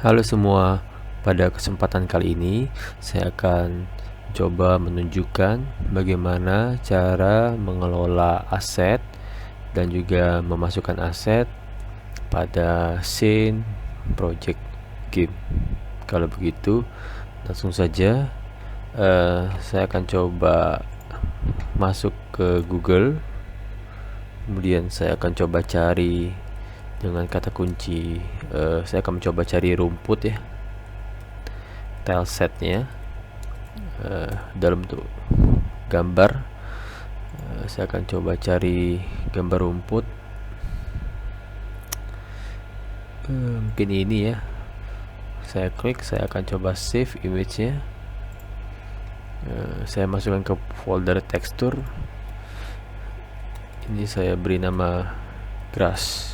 Halo semua, pada kesempatan kali ini saya akan coba menunjukkan bagaimana cara mengelola aset dan juga memasukkan aset pada scene project game. Kalau begitu, langsung saja saya akan coba masuk ke Google, kemudian saya akan coba cari dengan kata kunci saya akan mencoba cari rumput ya, tilesetnya dalam bentuk gambar. Saya akan coba cari gambar rumput, mungkin ini ya. Saya klik, saya akan coba save image-nya. Saya masukkan ke folder tekstur. Ini saya beri nama grass.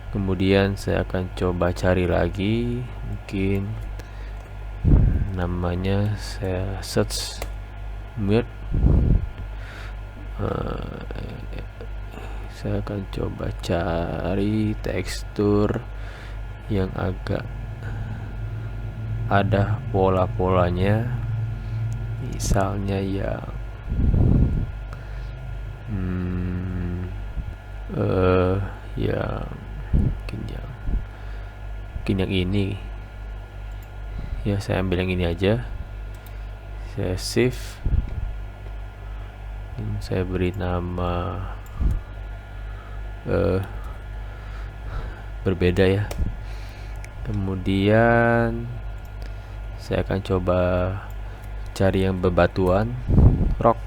Kemudian saya akan coba cari lagi, mungkin namanya saya search mirror. Saya akan coba cari tekstur yang agak ada pola-polanya, misalnya yang mungkin yang ini ya. Saya ambil yang ini aja, saya save, saya beri nama berbeda ya. Kemudian saya akan coba cari yang bebatuan, rock,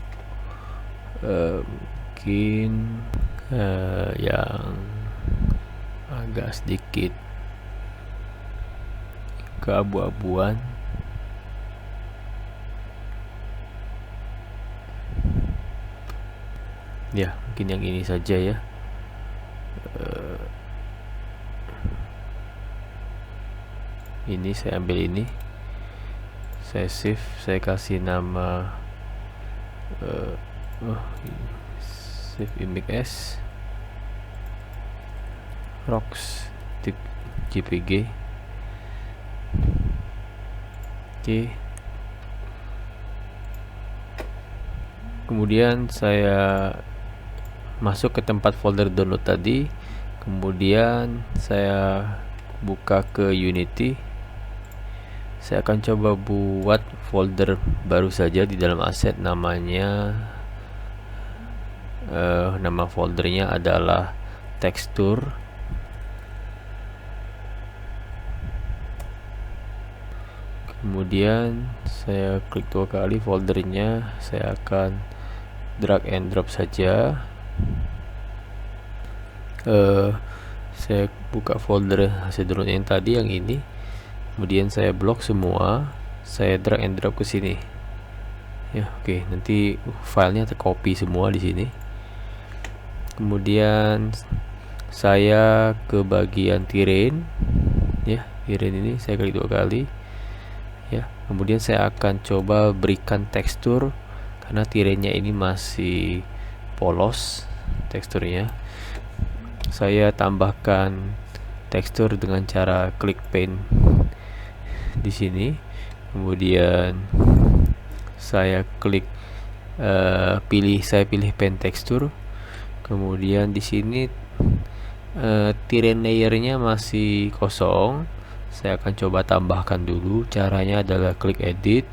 mungkin yang agak sedikit keabu-abuan. Ya, mungkin yang ini saja ya. Ini saya ambil ini, saya save, saya kasih nama save image as rocks jpg. Oke. Kemudian saya masuk ke tempat folder download tadi, kemudian saya buka ke Unity. Saya akan coba buat folder baru saja di dalam aset, namanya nama foldernya adalah tekstur. Kemudian saya klik 2 kali foldernya, saya akan drag and drop saja. Saya buka folder hasil download yang tadi, yang ini. Kemudian saya blok semua, saya drag and drop ke sini. Ya, oke. Nanti filenya tercopy semua di sini. Kemudian saya ke bagian terrain, ya, terrain ini saya klik 2 kali. Ya, kemudian saya akan coba berikan tekstur karena terrainnya ini masih polos teksturnya. Saya tambahkan tekstur dengan cara klik paint di sini, kemudian saya klik saya pilih paint tekstur. Kemudian di sini terrain layernya masih kosong, saya akan coba tambahkan dulu. Caranya adalah klik edit,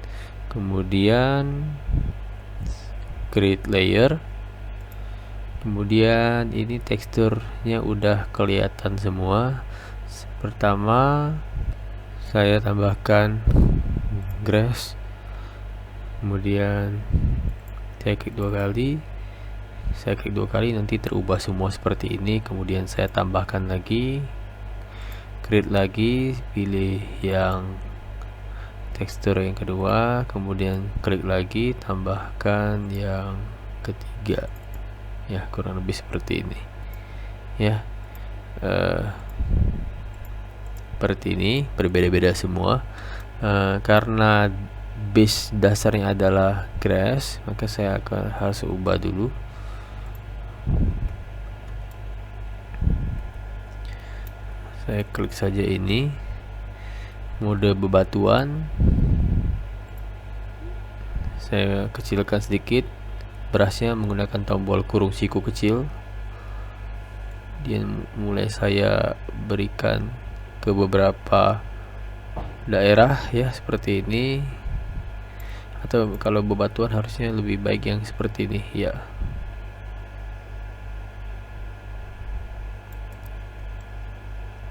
kemudian create layer. Kemudian ini teksturnya udah kelihatan semua. Pertama saya tambahkan grass, kemudian saya klik 2 kali, nanti terubah semua seperti ini. Kemudian saya tambahkan lagi, create lagi, pilih yang tekstur yang kedua, kemudian klik lagi, tambahkan yang ketiga. Ya, kurang lebih seperti ini ya. Seperti ini, berbeda-beda semua. Karena base dasarnya adalah grass, maka saya akan harus ubah dulu. Saya klik saja ini, mode bebatuan, saya kecilkan sedikit brushnya menggunakan tombol kurung siku kecil. Dan mulai saya berikan ke beberapa daerah ya, seperti ini. Atau kalau bebatuan harusnya lebih baik yang seperti ini ya.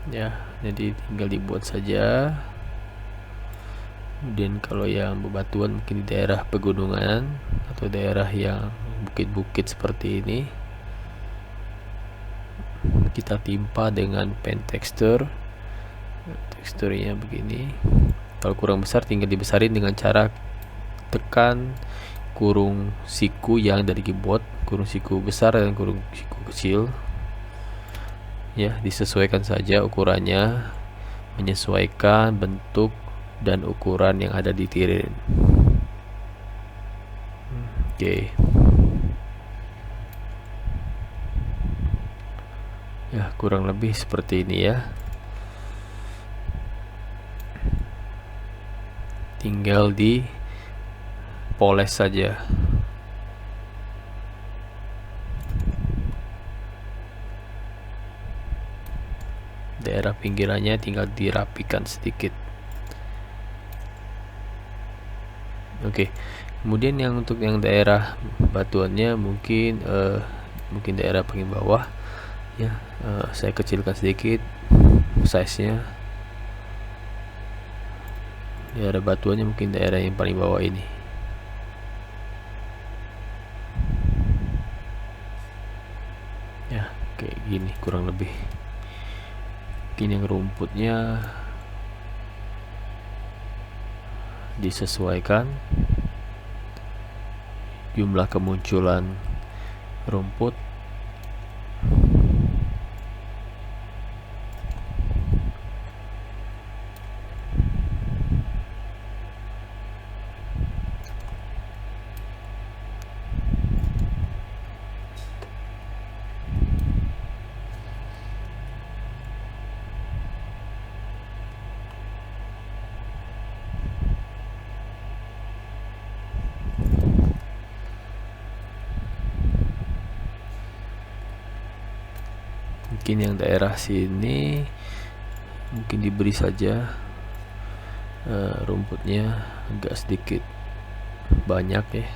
Ya, jadi tinggal dibuat saja. Kemudian kalau yang bebatuan mungkin di daerah pegunungan atau daerah yang bukit-bukit seperti ini, kita timpa dengan pen texture. Teksturnya begini. Kalau kurang besar tinggal dibesarin dengan cara tekan kurung siku yang dari keyboard, kurung siku besar dan kurung siku kecil ya, disesuaikan saja ukurannya, menyesuaikan bentuk dan ukuran yang ada di tirin. Oke. Ya, kurang lebih seperti ini ya. Tinggal di poles saja. Daerah pinggirannya tinggal dirapikan sedikit. Oke. Kemudian yang untuk yang daerah batuannya mungkin daerah paling bawah ya, saya kecilkan sedikit size-nya. Daerah batuannya mungkin daerah yang paling bawah ini. Ya, kayak gini kurang lebih. Mungkin yang rumputnya disesuaikan jumlah kemunculan rumput. Mungkin yang daerah sini mungkin diberi saja rumputnya agak sedikit banyak ya.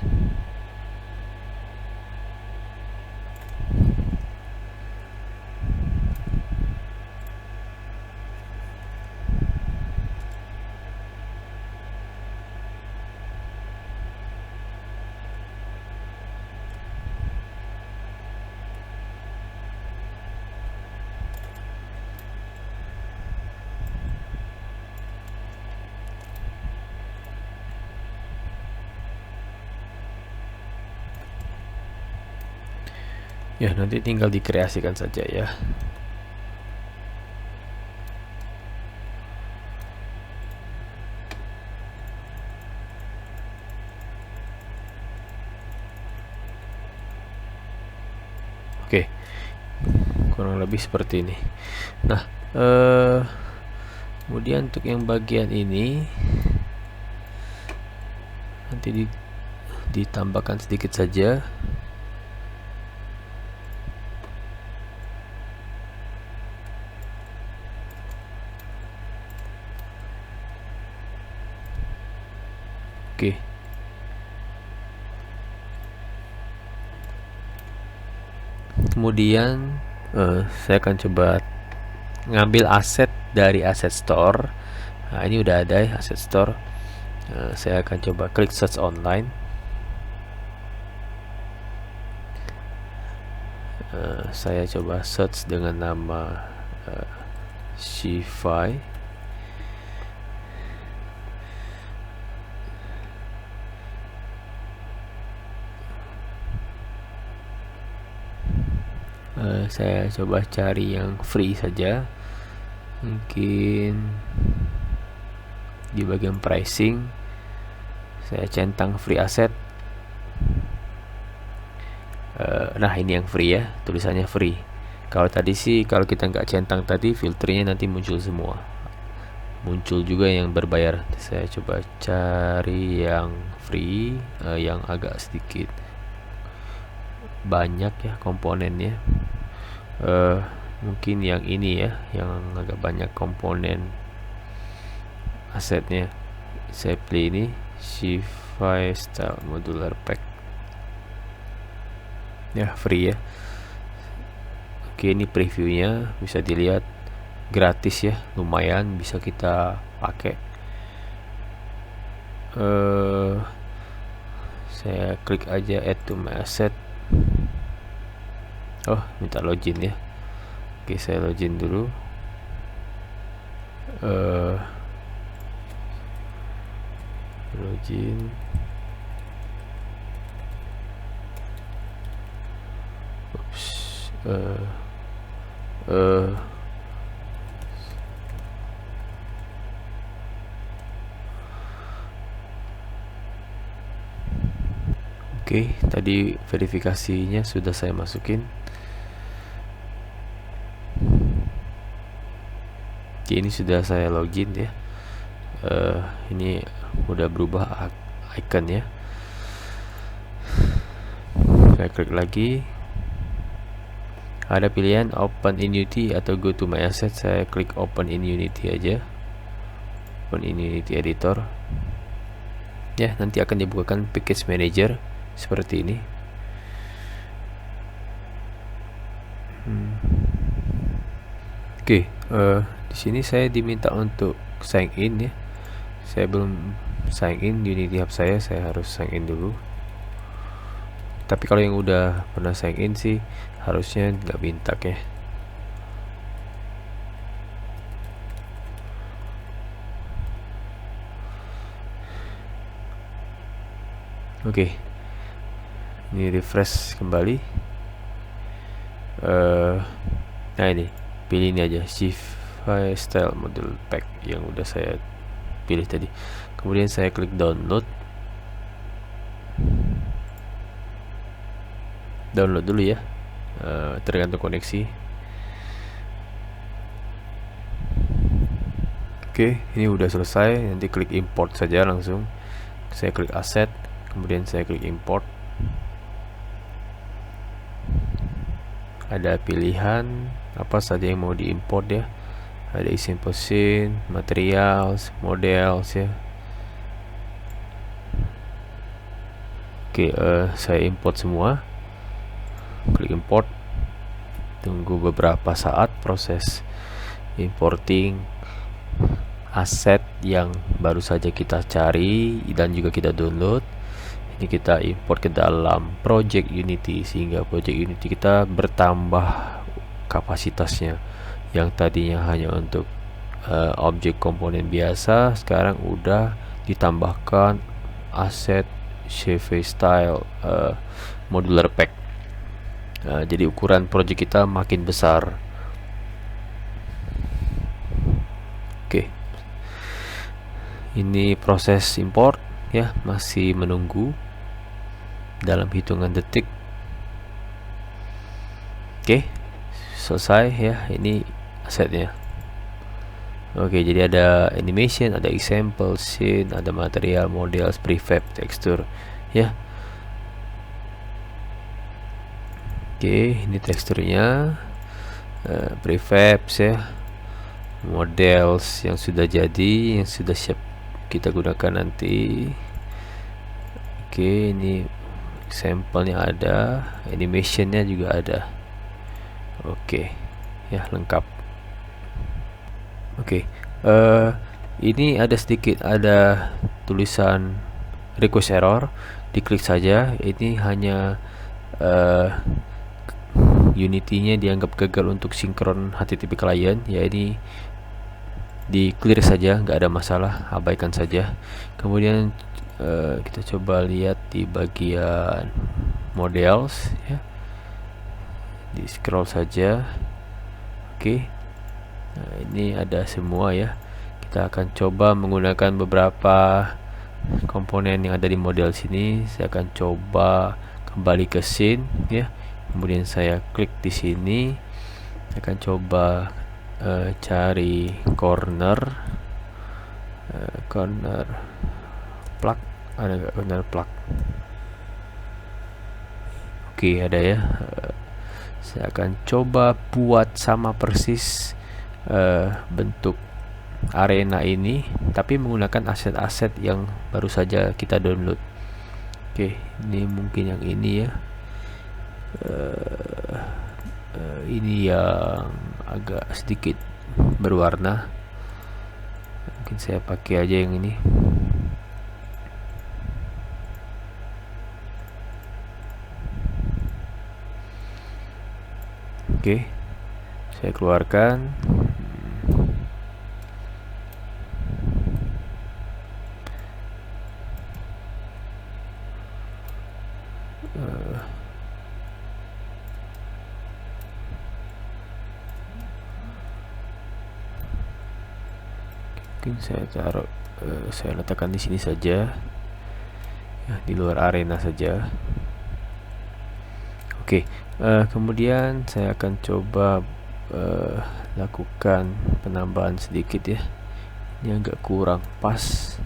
Ya, nanti tinggal dikreasikan saja ya. Oke, kurang lebih seperti ini. Nah, kemudian untuk yang bagian ini nanti ditambahkan sedikit saja. Oke. Kemudian saya akan coba ngambil aset dari asset store. Nah, ini udah ada ya asset store. Saya akan coba klik search online. Saya coba search dengan nama Shify. Saya coba cari yang free saja, mungkin di bagian pricing saya centang free asset. Nah, ini yang free ya, tulisannya free. Kalau tadi sih, kalau kita nggak centang tadi, filternya nanti muncul semua. Muncul juga yang berbayar. Saya coba cari yang free, yang agak sedikit banyak ya komponennya. Mungkin yang ini ya, yang agak banyak komponen asetnya. Saya pilih ini, Shify Style Modular Pack ya, free ya. Oke, ini previewnya bisa dilihat, gratis ya, lumayan bisa kita pakai. Saya klik aja add to my asset. Oh, minta login ya. Oke, saya login dulu. Login. Oke, tadi verifikasinya sudah saya masukin. Oke, ini sudah saya login ya. Ini udah berubah icon ya. Saya klik lagi. Ada pilihan open in Unity atau go to my asset. Saya klik open in Unity aja. Open in Unity editor. Ya, nanti akan dibukakan package manager seperti ini. Oke, di sini saya diminta untuk sign in ya. Saya belum sign in di Unity Hub saya harus sign in dulu. Tapi kalau yang udah pernah sign in sih harusnya nggak minta ya. Oke, ini refresh kembali. Nah ini, pilih ini aja, Shify Style Model Pack yang udah saya pilih tadi. Kemudian saya klik download. Download dulu ya, tergantung koneksi. Oke, ini udah selesai. Nanti klik import saja langsung. Saya klik asset, kemudian saya klik import. Ada pilihan apa saja yang mau diimport ya. Ada example scene, materials, models ya. Oke, saya import semua. Klik import. Tunggu beberapa saat proses importing aset yang baru saja kita cari dan juga kita download. Ini kita import ke dalam project Unity sehingga project Unity kita bertambah kapasitasnya. Yang tadinya hanya untuk objek komponen biasa, sekarang udah ditambahkan aset Shify Style Modular Pack. Jadi ukuran project kita makin besar. Oke, ini proses import ya, masih menunggu dalam hitungan detik. Oke, selesai ya, ini asetnya. Oke, jadi ada animation, ada example scene, ada material, models, prefab, tekstur ya. Oke, ini teksturnya, prefabs ya, models yang sudah jadi, yang sudah siap kita gunakan nanti. Oke, ini sampelnya ada, animationnya juga ada. Oke ya, lengkap. Oke, ini ada sedikit, ada tulisan request error. Diklik saja. Ini hanya Unity-nya dianggap gagal untuk sinkron HTTP client ya. Ini di clear saja, nggak ada masalah, abaikan saja. Kemudian kita coba lihat di bagian models ya, di scroll saja. Oke, nah ini ada semua ya. Kita akan coba menggunakan beberapa komponen yang ada di model sini. Saya akan coba kembali ke scene ya, kemudian saya klik di sini. Saya akan coba cari corner plug. Ada nggak corner plug? Oke, ada ya. Saya akan coba buat sama persis bentuk arena ini, tapi menggunakan aset-aset yang baru saja kita download. Oke, ini mungkin yang ini ya. Ini yang agak sedikit berwarna. Mungkin saya pakai aja yang ini. Oke, saya keluarkan. Mungkin saya taruh, saya letakkan di sini saja, ya, di luar arena saja. Oke, kemudian saya akan coba lakukan penambahan sedikit ya. Ini agak kurang pas.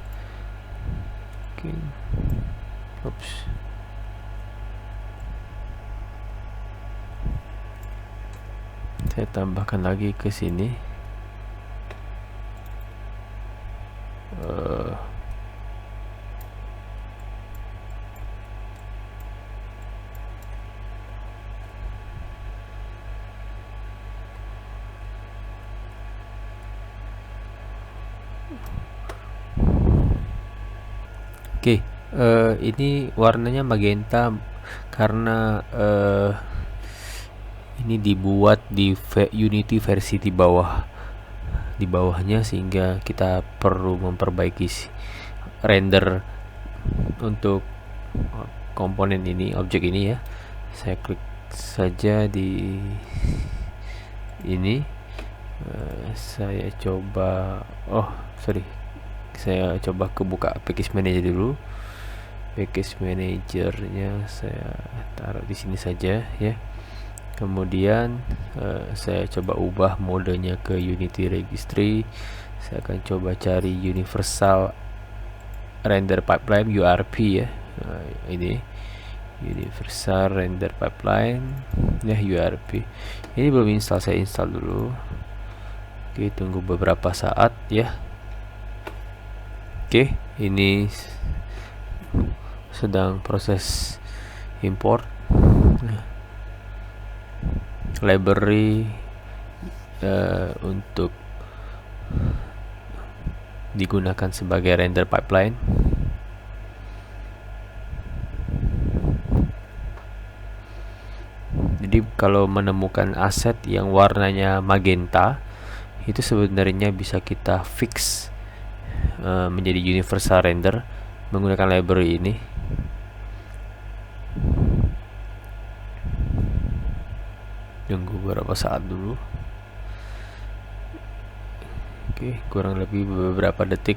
Oke, oops. Saya tambahkan lagi ke sini. Oke, ini warnanya magenta karena ini dibuat di Unity versi di bawahnya, sehingga kita perlu memperbaiki render untuk komponen ini, objek ini ya. Saya klik saja di ini. Saya coba, saya coba buka package manager dulu. Package manajernya saya taruh di sini saja ya. Kemudian saya coba ubah modenya ke Unity Registry. Saya akan coba cari Universal Render Pipeline URP ya. Ini Universal Render Pipeline ya, URP. Ini belum install, saya install dulu. Oke, tunggu beberapa saat ya. Oke, ini sedang proses import library untuk digunakan sebagai render pipeline. Jadi kalau menemukan aset yang warnanya magenta, itu sebenarnya bisa kita fix menjadi universal render menggunakan library ini. Tunggu beberapa saat dulu. Oke, kurang lebih beberapa detik.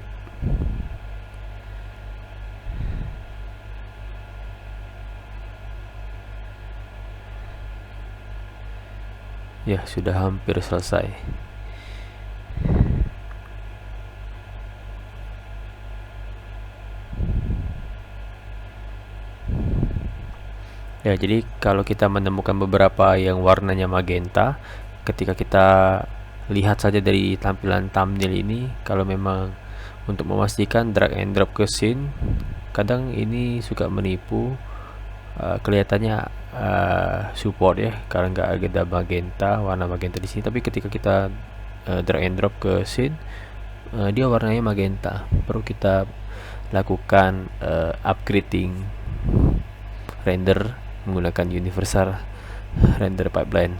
Ya, sudah hampir selesai. Ya, jadi kalau kita menemukan beberapa yang warnanya magenta, ketika kita lihat saja dari tampilan thumbnail ini, kalau memang untuk memastikan drag and drop ke scene, kadang ini suka menipu. Kelihatannya support ya, karena nggak ada magenta, warna magenta di sini. Tapi ketika kita drag and drop ke scene, dia warnanya magenta. Perlu kita lakukan upgrading render menggunakan universal render pipeline.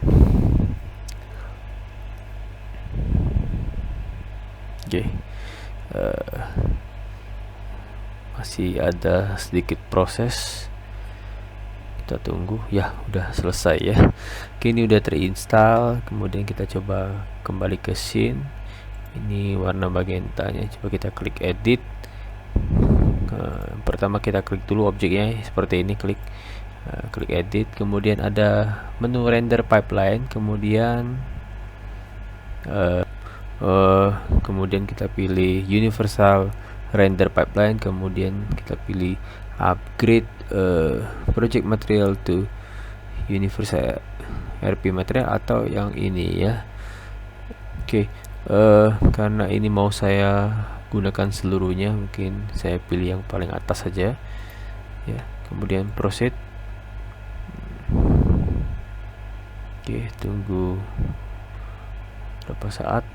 Oke, masih ada sedikit proses, kita tunggu. Ya, udah selesai ya. Oke, ini udah terinstall. Kemudian kita coba kembali ke scene. Ini warna magentanya, coba kita klik edit. Pertama kita klik dulu objeknya seperti ini, klik edit. Kemudian ada menu render pipeline, kemudian kemudian kita pilih universal render pipeline, kemudian kita pilih upgrade project material to universal RP material atau yang ini ya. Oke, karena ini mau saya gunakan seluruhnya, mungkin saya pilih yang paling atas saja ya, kemudian proceed. Oke, tunggu berapa saat.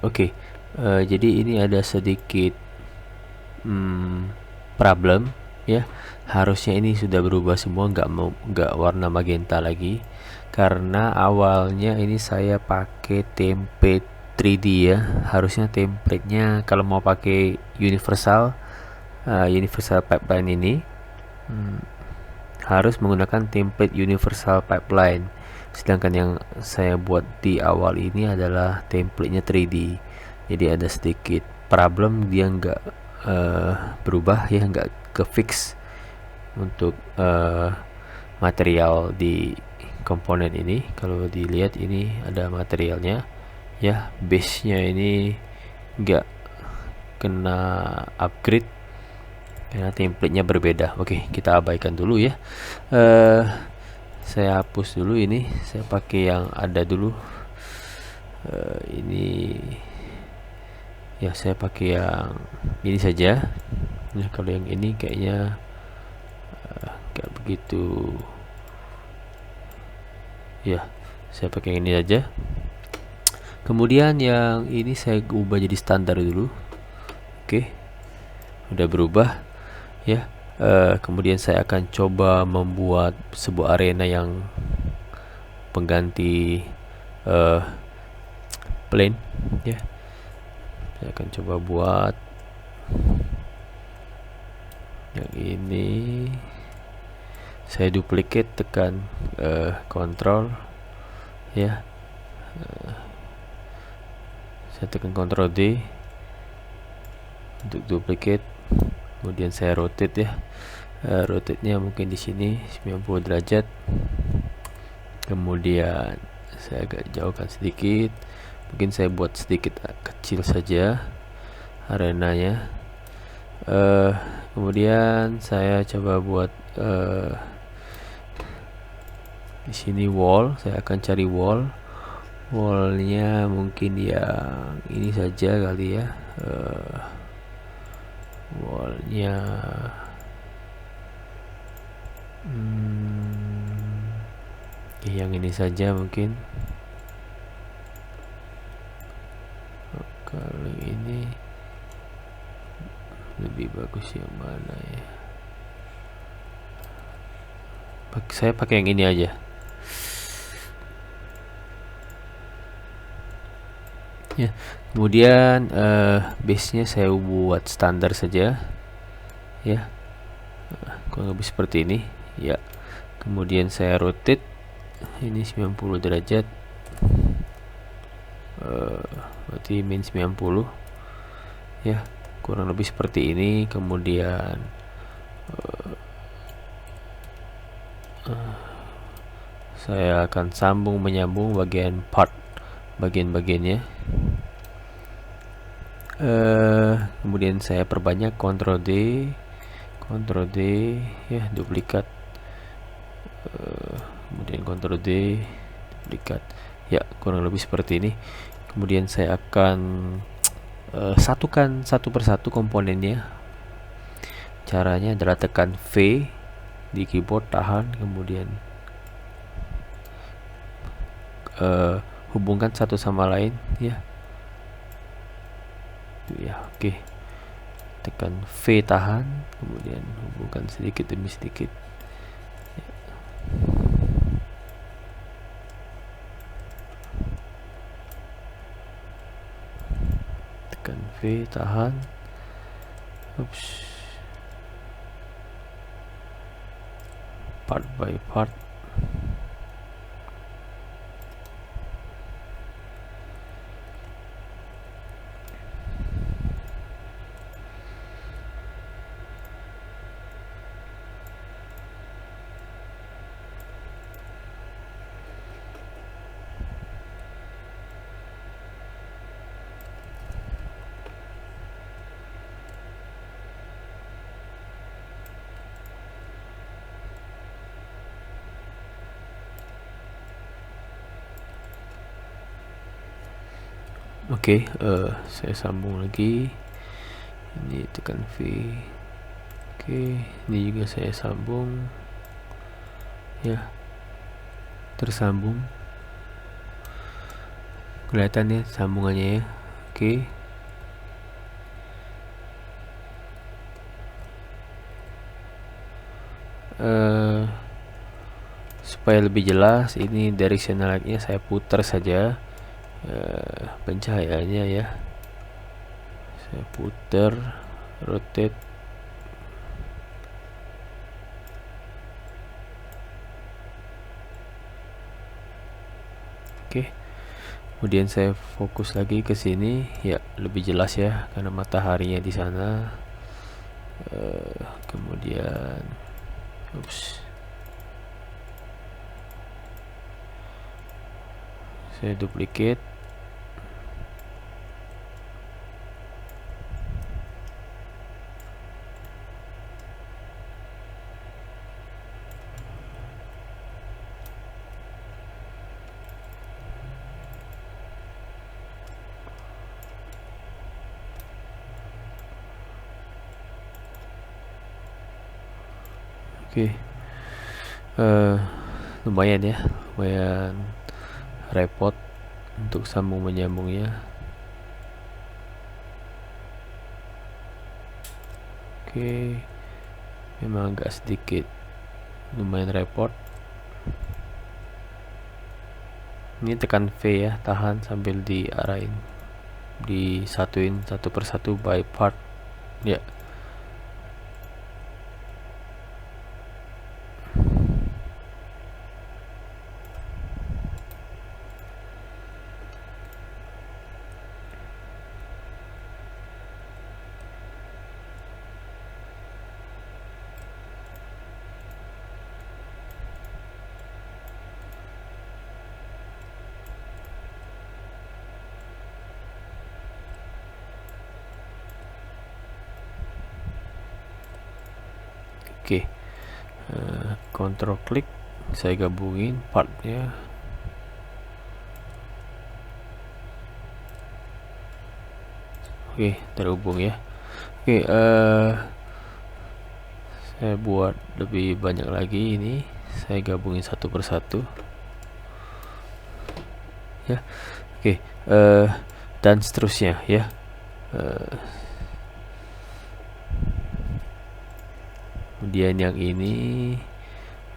Oke, jadi ini ada sedikit problem ya, harusnya ini sudah berubah semua, nggak warna magenta lagi, karena awalnya ini saya pakai template 3D ya. Harusnya templatenya kalau mau pakai universal pipeline ini harus menggunakan template universal pipeline, sedangkan yang saya buat di awal ini adalah templatenya 3D. Jadi ada sedikit problem, dia nggak berubah ya, nggak ke fix untuk material di komponen ini. Kalau dilihat ini ada materialnya ya, base nya ini nggak kena upgrade karena templatenya berbeda. Oke, kita abaikan dulu ya. Saya hapus dulu ini, saya pakai yang ada dulu. Ini ya, saya pakai yang ini saja ya. Kalau yang ini kayaknya nggak begitu ya, saya pakai yang ini aja. Kemudian yang ini saya ubah jadi standar dulu. Oke, udah berubah ya. Kemudian saya akan coba membuat sebuah arena yang pengganti plane ya. Saya akan coba buat yang ini. Saya duplicate, tekan Ctrl ya. Saya tekan Ctrl D untuk duplicate, kemudian saya rotate ya. Rotate-nya mungkin di sini 90 derajat. Kemudian saya agak jauhkan sedikit, mungkin saya buat sedikit kecil saja arenanya. Kemudian saya coba buat di sini wall. Saya akan cari wallnya mungkin yang ini saja kali ya. Wallnya yang ini saja mungkin. Kalau ini lebih bagus yang mana ya? Saya pakai yang ini aja ya. Kemudian base nya saya buat standar saja ya, kurang lebih seperti ini ya. Kemudian saya rotate ini 90 derajat, berarti min 90 ya, kurang lebih seperti ini. Kemudian saya akan menyambung bagian-bagiannya. Kemudian saya perbanyak, Ctrl D ya, duplikat. Kemudian Ctrl D, duplikat ya, kurang lebih seperti ini. Kemudian saya akan satukan satu persatu komponennya. Caranya adalah tekan V di keyboard, tahan, kemudian hubungkan satu sama lain ya. Oke, tekan V, tahan, kemudian hubungkan sedikit demi sedikit ya. Tekan V, tahan. Part by part. Oke, saya sambung lagi. Ini tekan V. Oke, ini juga saya sambung. Ya, tersambung. Kelihatan ya sambungannya ya. Oke. Supaya lebih jelas, ini directional light-nya saya putar saja pencahayaannya ya. Saya putar, rotate. Oke. Kemudian saya fokus lagi ke sini, ya lebih jelas ya karena mataharinya di sana. Kemudian, saya duplicate. Oke, lumayan ya, lumayan repot untuk sambung menyambungnya. Oke, memang agak sedikit lumayan repot. Ini tekan V ya, tahan sambil diarahin, disatuin satu persatu by part ya. Oke, control klik, saya gabungin partnya. Oke, terhubung ya. Oke, saya buat lebih banyak lagi ini, saya gabungin satu persatu ya. Oke, dan seterusnya ya. Kemudian yang ini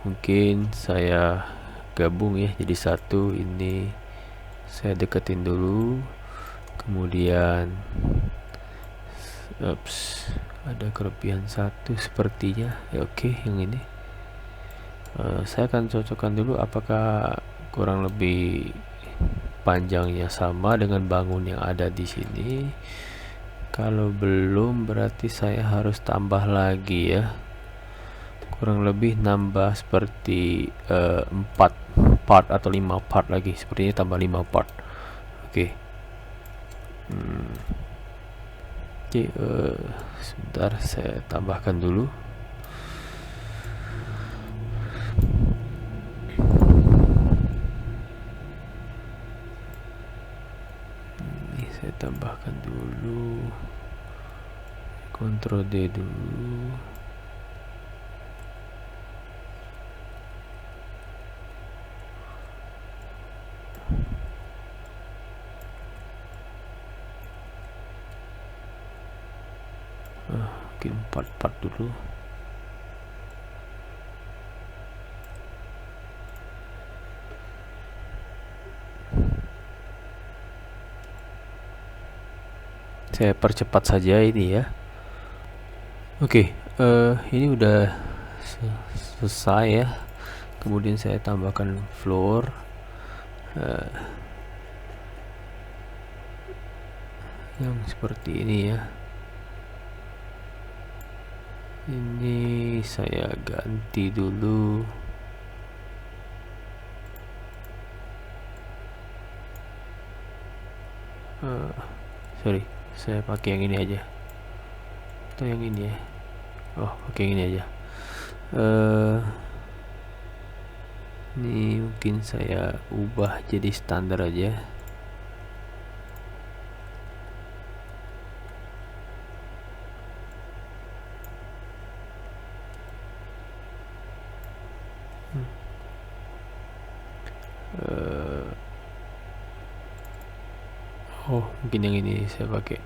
mungkin saya gabung ya jadi satu. Ini saya deketin dulu, kemudian ada kelebihan satu sepertinya ya. Oke, yang ini saya akan cocokkan dulu apakah kurang lebih panjangnya sama dengan bangun yang ada di sini. Kalau belum, berarti saya harus tambah lagi ya, kurang lebih nambah seperti 4 part atau 5 part lagi, sepertinya tambah 5 part. Oke. Sebentar, saya tambahkan dulu. Ini saya tambahkan dulu, Ctrl D dulu. Mungkin 4 part dulu. Saya percepat saja ini ya. Oke, ini udah selesai ya. Kemudian saya tambahkan floor, yang seperti ini ya. Ini saya ganti dulu. Sorry, saya pakai yang ini aja atau yang ini ya. Oh, pakai yang ini aja. Ini mungkin saya ubah jadi standar aja. Oh, mungkin yang ini saya pakai.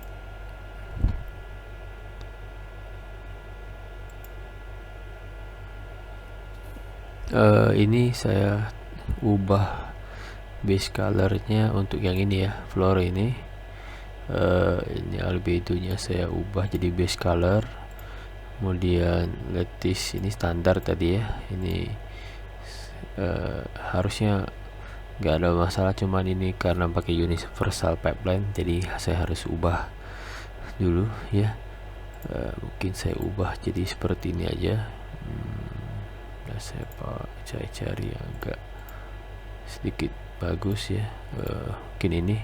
Ini saya ubah base colornya untuk yang ini ya, floor ini. Ini albedonya saya ubah jadi base color. Kemudian lattice ini standar tadi ya. Ini harusnya nggak ada masalah, cuman ini karena pakai universal pipeline jadi saya harus ubah dulu ya. Mungkin saya ubah jadi seperti ini aja. Saya cari yang agak sedikit bagus ya. Mungkin ini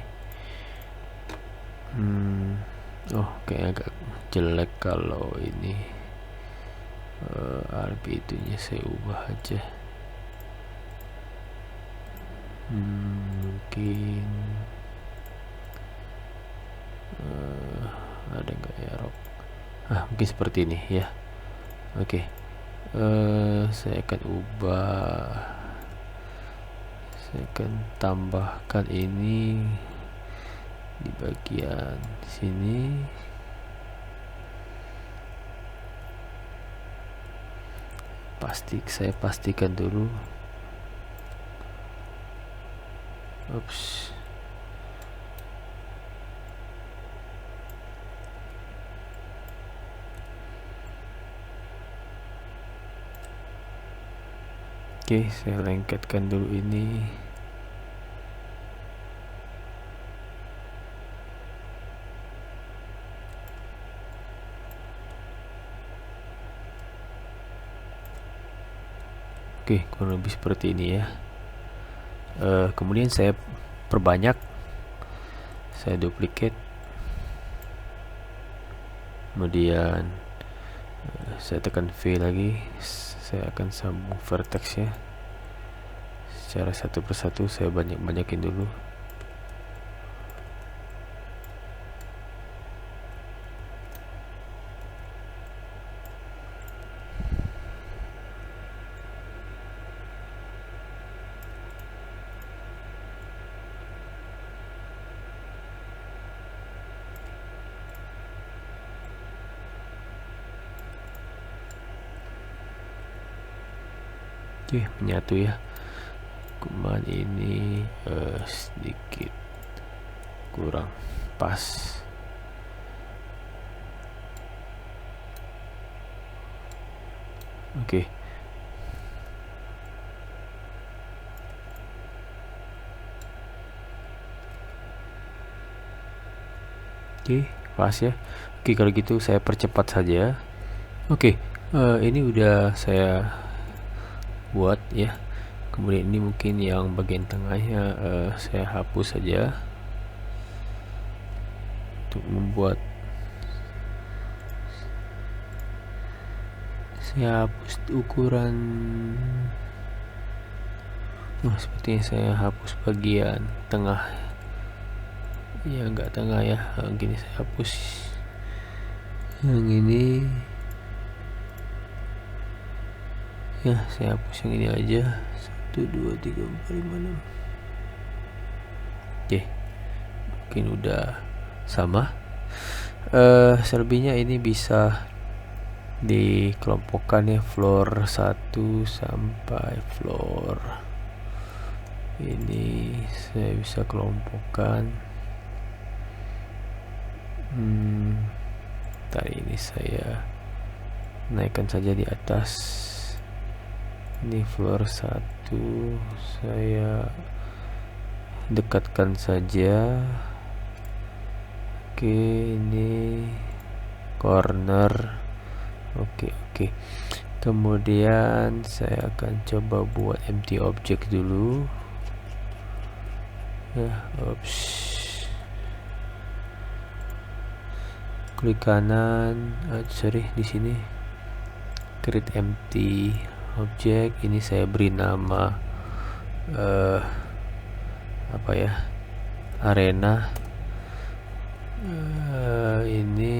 oh kayak agak jelek kalau ini. Albedonya saya ubah aja. Mungkin ada nggak ya rock? Mungkin seperti ini ya. Oke. Saya akan ubah, saya akan tambahkan ini di bagian sini. Saya pastikan dulu. Oops. Oke, saya lengketkan dulu ini. Oke, kurang lebih seperti ini ya. Kemudian saya perbanyak, saya duplicate, kemudian saya tekan V lagi. Saya akan sambung vertex ya secara satu persatu. Saya banyakin dulu. Oke, menyatu ya. Kemudian ini sedikit kurang pas. Oke. Oke, pas ya. Oke, kalau gitu saya percepat saja. Oke, ini udah saya buat ya. Kemudian ini mungkin yang bagian tengahnya saya hapus saja untuk membuat. Saya hapus ukuran. Sepertinya saya hapus bagian tengah ya, enggak tengah ya. Gini saya hapus yang ini ya, saya hapus yang ini aja. 1 2 3 4 5 6. Oke, mungkin udah sama. Selebihnya ini bisa dikelompokkan ya, floor 1 sampai floor ini saya bisa kelompokkan. Tadi ini saya naikkan saja di atas. Ini floor 1 saya dekatkan saja. Oke, ini corner. Oke. Kemudian saya akan coba buat empty object dulu ya. Klik kanan, di sini create empty object. Ini saya beri nama apa ya, arena. Ini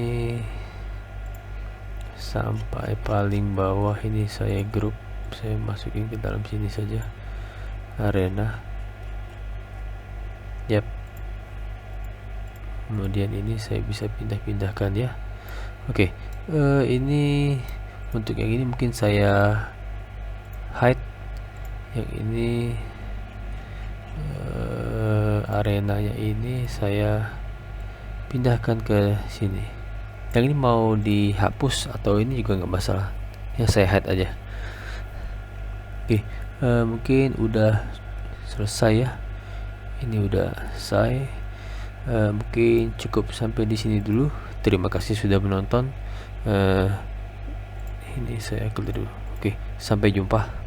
sampai paling bawah ini saya grup, saya masukin ke dalam sini saja, arena. Yap. Kemudian ini saya bisa pindah-pindahkan ya. Oke, ini untuk yang ini mungkin saya hide, yang ini arenanya ini saya pindahkan ke sini. Yang ini mau dihapus atau ini juga nggak masalah ya, saya hide aja. Oke, mungkin udah selesai ya, ini udah selesai. Mungkin cukup sampai di sini dulu. Terima kasih sudah menonton. Ini saya clear dulu. Oke, sampai jumpa.